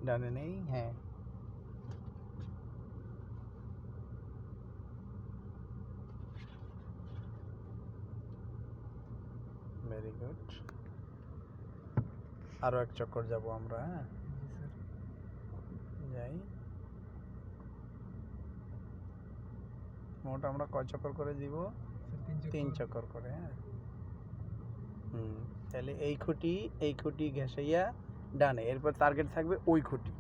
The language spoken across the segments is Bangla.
ডানে নেই, হ্যাঁ ভেরি গুড। আরো এক চক্কর যাব আমরা। হ্যাঁ যাই। মোট আমরা কয় চক্কর করে দিব? 3 চক্কর করে। হ্যাঁ তাহলে এই খুঁটি ঘেঁষাইয়া ডানে, এরপর টার্গেট থাকবে ওই খুঁটি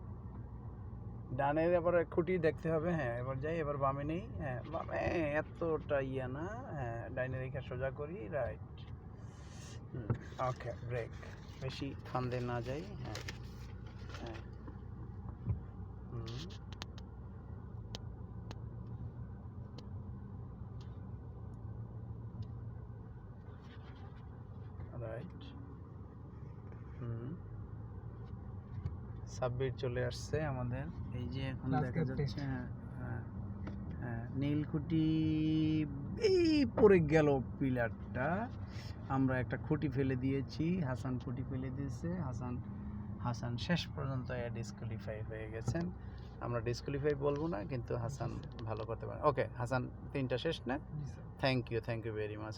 ডানের, এবার খুঁটি দেখতে হবে। হ্যাঁ এবার যাই, এবার বামে নেই। হ্যাঁ বামে এতটা ইয়া না, হ্যাঁ ডাইনে রেখে সোজা করি, রাইট। ওকে ব্রেক, বেশি ফান্দে না যাই। হ্যাঁ হ্যাঁ রাইট। সাবমিট চলে আসছে আমাদের, এই যে এখন দেখা যাচ্ছে। হ্যাঁ হ্যাঁ হ্যাঁ নীলকুঠি এই পড়ে গেল পিলারটা, আমরা একটা খুঁটি ফেলে দিয়েছি, হাসান খুঁটি ফেলে দিয়েছে। হাসান শেষ পর্যন্ত ডিসকোয়ালিফাই হয়ে গেছেন। আমরা ডিসকোয়ালিফাই বলবো না, কিন্তু হাসান ভালো করতে পারে। ওকে হাসান, 3টা শেষ না? Thank you very much.